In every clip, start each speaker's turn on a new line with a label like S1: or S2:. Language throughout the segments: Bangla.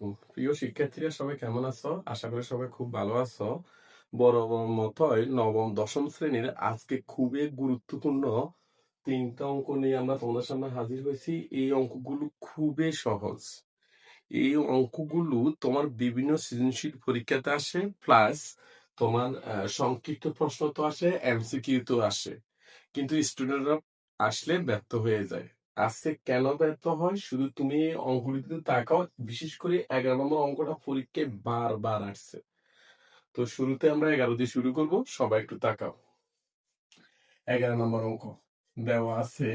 S1: প্রিয় শিক্ষার্থীরা সবাই কেমন আছো? আশা করি সবাই খুব ভালো আছো। বরাবর মতোই নবম দশম শ্রেণীর আজকে খুবই গুরুত্বপূর্ণ 3টা অঙ্ক নিয়ে আমরা তোমাদের সামনে হাজির হয়েছি। এই অঙ্কগুলো খুবই সহজ। এই অঙ্কগুলো তোমার বিভিন্ন সৃজনশীল পরীক্ষাতে আসে, প্লাস তোমার সংক্ষিপ্ত প্রশ্ন তো আসে, এমসিকিউ তো আসে। কিন্তু স্টুডেন্টরা আসলে ব্যর্থ হয়ে যায়। আজকে কেন ব্যর্থ হয় শুধু তুমি এই অঙ্কগুলিতে তাকাও। বিশেষ করে 11 নম্বর অঙ্কটা পরীক্ষায় বারবার আসছে। তো শুরুতে আমরা 11 দিয়ে শুরু করব, সবাই একটু তাকাও। 11 নম্বর অঙ্ক দেওয়া আছে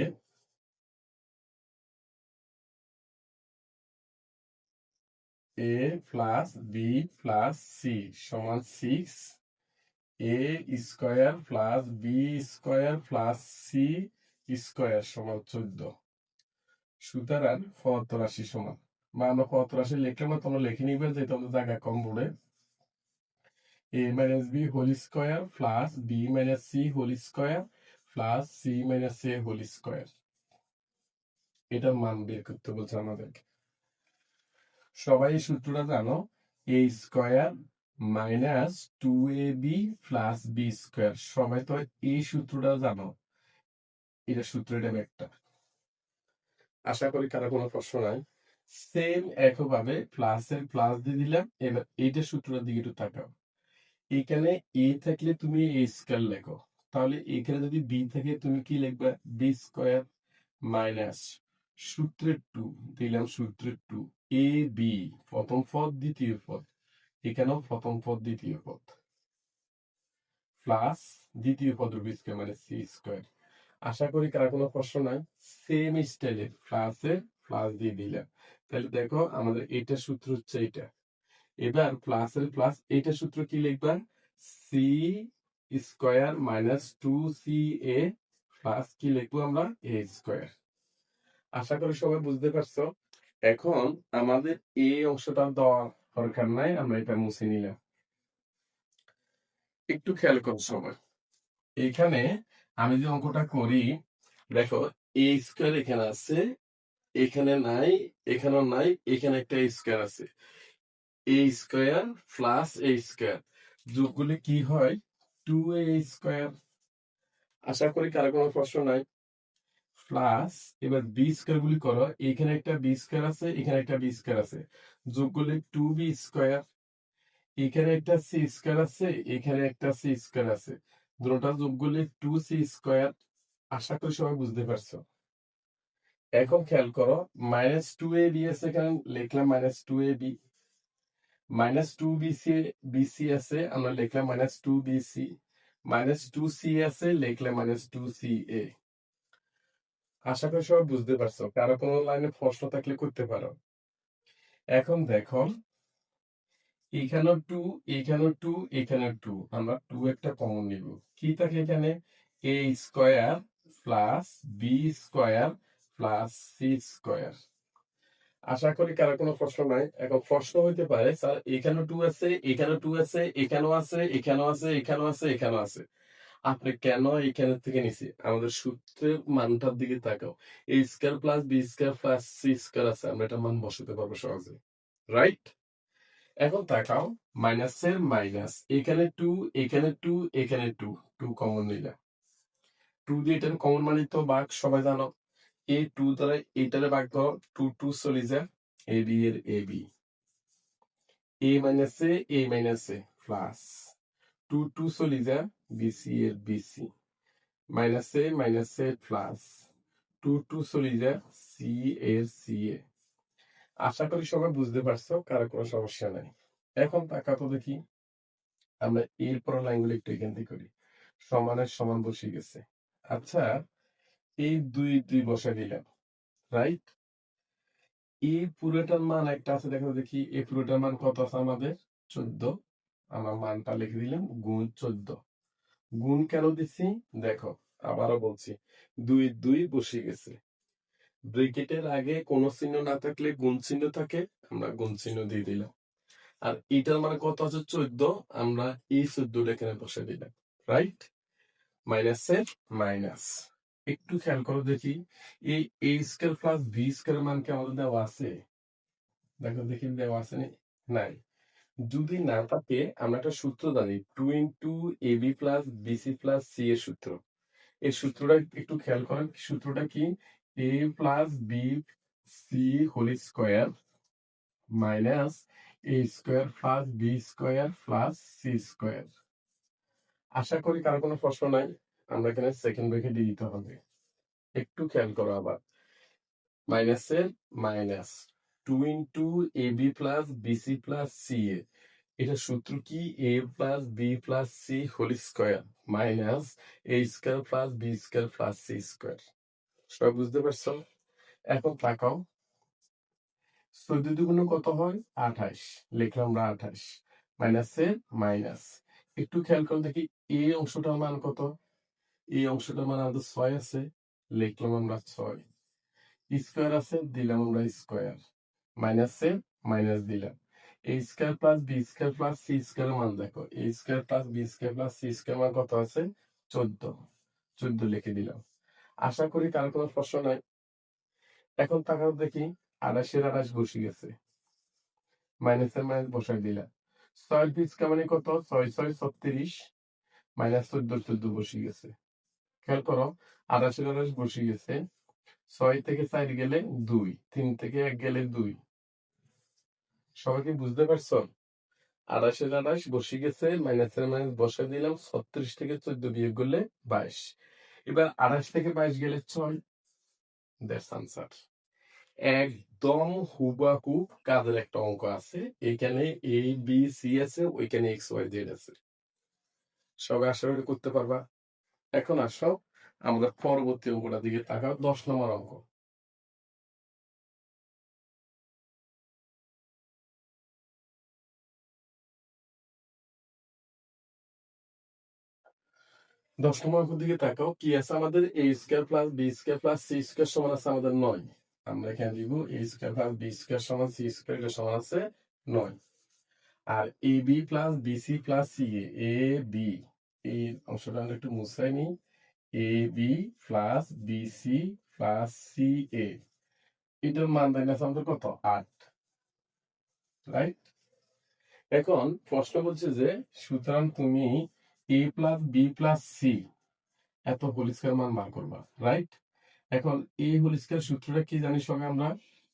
S1: a plus B plus C সমান 6, a square plus B square plus C square সমান 14। সুতরাং পদার্থ রাশি সমান, বা আমরা পদার্থ রাশি লিখলাম না, তোমরা লিখে নিবে যে তোমাদের জায়গা কম পড়ে। a minus B whole square plus B minus C whole square plus C minus A whole square, এটার মান বের করতে বলছে আমাদেরকে। সবাই এই সূত্রটা জানো, a square minus 2ab plus B square. সবাই তো এই সূত্রটা জানো, এটা সূত্র, এটা একটা। আশা করি কারো কোনো প্রশ্ন নাই। সেম একইভাবে প্লাসের প্লাস দিয়ে দিলাম। এবার এইটা সূত্রের দিকে একটু তাকাও। এখানে এ থাকলে তুমি এ স্কোয়ার লেখো, তাহলে এখানে যদি বি থাকে তুমি কি লিখবে? বি স্কোয়ার মাইনাস সূত্রের 2 দিলাম, সূত্রের 2 এ বি প্রথম পদ দ্বিতীয় পদ, এখানেও প্রথম পদ দ্বিতীয় পদ, প্লাস দ্বিতীয় পদ বি স্কোয়ার মানে সি স্কোয়ার। আশা করি কার কোনো প্রশ্ন নাই। সেম স্টাইলে প্লাসের প্লাস দিয়ে দিলাম। তাহলে দেখো আমাদের এটা সূত্র হচ্ছে এটা। এবার প্লাসের প্লাস, এটা সূত্র কি লিখবা? C square minus 2 CA plus কি লিখবো আমরা? এ স্কোয়ার। আশা করি সবাই বুঝতে পারছো। এখন আমাদের এই অংশটা দেওয়ার দরকার নাই, আমরা এটা মুছে নিলাম। একটু খেয়াল করো সবাই। এখানে আমি যে অঙ্কটা করি, দেখো এ স্কোয়ার এখানে আছে, এখানে নাই, এখানেও নাই, এখানে একটা স্কোয়ার আছে। এ স্কোয়ার প্লাস এ স্কোয়ার যোগগুলি কি হয়? 2a square. আশা করি কারো কোনো প্রশ্ন নাই। প্লাস এবার বি স্কোয়ার গুলি করো, এখানে একটা বি স্কোয়ার আছে, এখানে একটা বি স্কোয়ার আছে, যোগ করলে 2b স্কোয়ার। এখানে একটা সি স্কোয়ার আছে, এখানে একটা সি স্কোয়ার আছে, দুটোটা যোগ করলে 2c স্কোয়ার। আশা করি সবাই বুঝতে পারছো। এখন খেয়াল করো, মাইনাস 2ab আছে, এখানে লিখলাম মাইনাস 2ab, মাইনাস 2bc আছে, আমরা লিখলাম মাইনাস 2bc, মাইনাস 2c আছে, লিখলাম মাইনাস 2ca। আশা করি সবাই বুঝতে পারছো। কারো কোনো লাইনে প্রশ্ন থাকলে করতে পারো। এখন দেখো এখানেও 2, এখানেও 2, এখানেও 2, আমরা 2 একটা কমন নিব। কি থাকে এখানে? a square plus B square plus C square. আশা করি কারো কোনো প্রশ্ন নাই। এখন প্রশ্ন হইতে পারে, স্যার এখানেও 2 আছে, এখানেও 2 আছে, এখানেও আছে, এখানেও আছে, এখানেও আছে, এখানেও আছে, আপনি কেন এখানে থেকে নিছি? আমাদের সূত্রের মানটার দিকে তাকাও। A square plus B square plus C square আছে, আমরা এটা মান বসাতে পারবো সহজে, রাইট? এখন তাকাও, মাইনাসের মাইনাস, এখানে 2, এখানে 2, এখানে 2, 2 কমন নিলাম। 2 দিয়ে এটার কমন মানে তো ভাগ, সবাই জানো। এই 2 দ্বারা এইটারে ভাগ দাও, 2 2 চলে যায়, এ বি এর এ বি, এ মাইনাসে এ মাইনাসে প্লাস 2 2 চলে যায়, বিসি এর বিসি, মাইনাসে মাইনাসে প্লাস 2 2 চলে যায়, সি এর সি এ। আশা করি সবাই বুঝতে পারছো, কারো কোনো সমস্যা নাই। এখন তাকাতো দেখি, আমরা এরপর লাইনগুলো একটু এখান থেকে করি। সমানের সমান বসে গেছে। আচ্ছা, এই 2 2 বসাই দিলাম, রাইট? এই পুরোটার মান একটা আছে, দেখো দেখি এই পুরোটার মান কত আছে আমাদের? 14। আমার মানটা লিখে দিলাম, গুণ 14। গুণ কেন দিচ্ছি দেখো, আবারও বলছি, 2 2 বসে গেছে। ব্র্যাকেটের আগে কোনো চিহ্ন না থাকলে গুণ চিহ্ন থাকে, আমরা গুণ চিহ্ন দিয়ে দিলাম। আর এটার মানে কত আছে? 14, আমরা এই 14টা এখানে বসে দিলাম, রাইট? মাইনাসের মাইনাস। একটু খেয়াল করো দেখি, এই এ স্কোয়ার প্লাস বি স্কোয়ার মান কি আমাদের দেওয়া আছে? দেখো দেখি দেওয়া আছে নাই। যদি না থাকে আমরা একটা সূত্র জানি, 2 into AB plus BC plus C এর সূত্র। এই সূত্রটা একটু খেয়াল করেন, সূত্রটা কি? A plus B C whole square minus A square plus B square plus C square. আশা করি কারো কোনো প্রশ্ন নাই। আমরা এখানে সেকেন্ড ব্র্যাকেট দিয়ে দিতে হবে। একটু খেয়াল করো আবার, মাইনাসের minus 2 into A B plus BC plus C A, এটা সূত্র কি? A plus B plus C whole square minus A square plus B square plus C square. সবাই বুঝতে পারছো? এখন তাকাও, 14 দুগুণ কত হয়? 28। লিখলাম আমরা 28 মাইনাসের মাইনাস। একটু খেয়াল করে দেখি এই অংশটার মান কত? এই অংশটার মান আমাদের 6 আছে, লিখলাম আমরা 6। স্কোয়ার আছে, দিলাম আমরা স্কোয়ার, মাইনাসে মাইনাস দিলাম। A square plus B square plus C square মান দেখো, A square plus B square plus C square মান কত আছে? 14। 14 লিখে দিলাম। আশা করি কার কোনো প্রশ্ন নাই। এখন তাকাও দেখি, 28 এর 28 বসে গেছে, মাইনাসের মাইনাস বসাই দিলাম। 6 পিস মানে কত? 6 6 36 মাইনাস 14 14 বসে গেছে। খেয়াল করো, 28 এর 28 বসে গেছে। 6 থেকে 4 গেলে 2, 3 থেকে 1 গেলে 2। সবাই কি বুঝতে পারছো? 28 এর 28 বসে গেছে, মাইনাসের মাইনাস বসাই দিলাম। 36 থেকে 14 বিয়োগ করলে 22। এবার 28 থেকে 22 গেলে 6। That's answer. একদম হুবাহুব কাজের একটা অঙ্ক আছে। এখানে এ বি সি আছে, ওইখানে এক্স ওয়াই জেড আছে। সবাই আশা করি করতে পারবা। এখন আসো আমাদের পরবর্তী অঙ্কটা দিকে তাকাও, 10 নম্বর অঙ্ক। দশ নম্বর অঙ্কের দিকে তাকাও, কি আছে আমাদের? A square plus B square plus C square সমান আছে আমাদের 9। আমরা এখানে দিব A square plus B square সমান সি স্কোয়ার, এটা সমান আছে 9। আর A B plus BC plus C A B, এই অংশটা আমরা একটু মুছাই নিই। A B plus BC plus C A, এটার মান দেয় না আমাদের কত? 8। রাইট? এখন প্রশ্ন বলছে যে সুতরাং তুমি এ প্লাস বি প্লাস সি এত হোল স্কয়ার মান বার করবা। রাইট? এখন এ হোল স্কয়ার সূত্রটা কি জানি সবাই আমরা?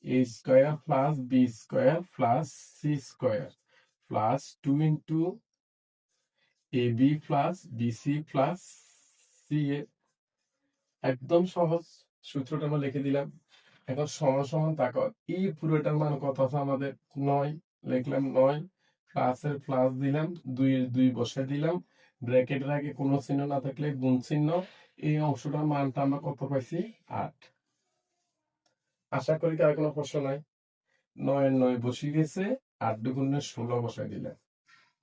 S1: A square plus B square plus C square plus 2 into A B plus BC plus C A. একদম সহজ, সূত্রটা আমরা লিখে দিলাম। এখন সমান সমান তাকত এই পুরোটার মান কত আছে আমাদের? 9। লিখলাম 9, প্লাসের প্লাস দিলাম, 2 এর 2 বসে দিলাম। ব্র্যাকেটের আগে কোনো চিহ্ন না থাকলে গুণ চিহ্ন। এই অংশটার মানটা আমরা কত পাইছি? 8। আশা করি কার কোনো প্রশ্ন নাই। 9 এর 9 বসে গেছে, 8 দুগুণে 16 বসাই দিলাম।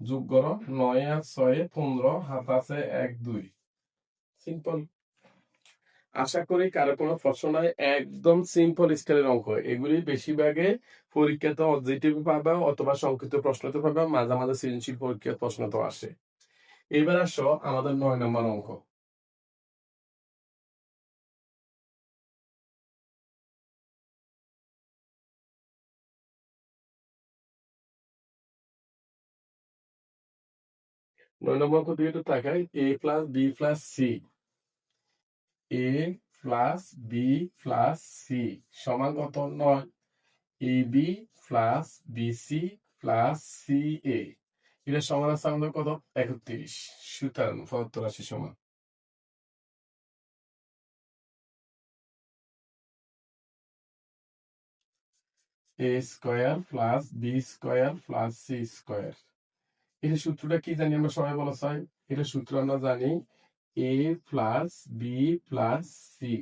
S1: যোগ করো, 9 আর 6 15, হাত আছে 1 2। সিম্পল। আশা করি কারো কোনো প্রশ্ন নাই। একদম সিম্পল স্টাইলের অঙ্ক, এগুলি বেশিরভাগে পরীক্ষাতে অবজেক্টিভ পাবা অথবা সংক্ষিপ্ত প্রশ্নতে পাবা, মাঝে মাঝে সৃজনশীল পরীক্ষার প্রশ্ন তো আসে। এবার আসো আমাদের 9 নম্বর অঙ্ক। নয় নম্বর অঙ্ক দিয়ে একটু তাকাই, A plus B plus C, A plus B plus C সমান কত? 9। A B plus BC plus C A, এটা সমান আছে আমাদের কত? 31। সুতরাং 72 রাশি সমান A square plus B square plus C square. এটা সূত্রটা কি জানি আমরা সবাই? বলা চাই এটা সূত্র আমরা জানি, A plus B plus C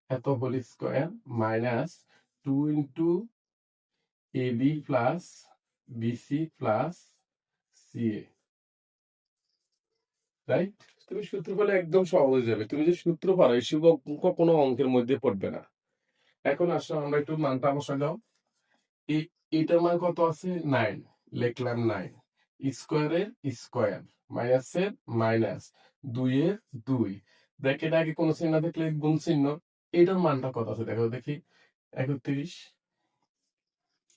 S1: এত whole square minus 2 into A B plus BC plus C A. Right? তুমি সূত্র পেলে একদম সহজ হয়ে যাবে। তুমি যে সূত্র পারো এসব অঙ্ক কোনো অঙ্কের মধ্যে পড়বে না। এখন আসো আমরা একটু মানটা বসাই দাও। এটার মান কত আছে? 9। লিখলাম 9, স্কোয়ারের স্কোয়ার মাইনাসের মাইনাস 2 এর 2, ব্র্যাকেট আগে কোন চিহ্ন দেখলে গুণ চিহ্ন। এটার মানটা কত আছে দেখো দেখি? 31।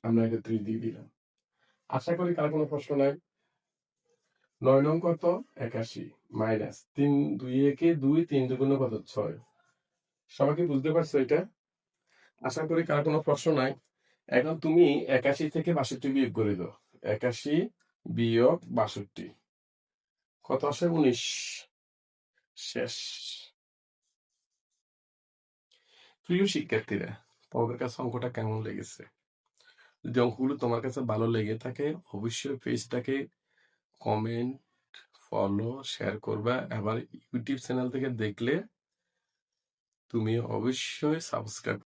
S1: আমরা এটা 3 দিয়ে দিলাম। আশা করি কার কোনো প্রশ্ন নাই। 9 নং কত? 81 মাইনাস 3 2 একে 2 3 দুগুণে কত? 6। সবাই কি বুঝতে পারছো এটা? আশা করি কার কোনো প্রশ্ন নাই। এখন তুমি 81 থেকে 62 বিয়োগ করে দাও। 81 বিয়োগ 62 কত আসে? 19। শেষ। প্রিয় শিক্ষার্থীরা, তোমাদের কাছে অঙ্কটা কেমন লেগেছে? যদি অঙ্কগুলো তোমার কাছে ভালো লেগে থাকে অবশ্যই পেজটাকে কমেন্ট, ফলো, শেয়ার করবা। আবার ইউটিউব চ্যানেল থেকে দেখলে তুমি অবশ্যই সাবস্ক্রাইব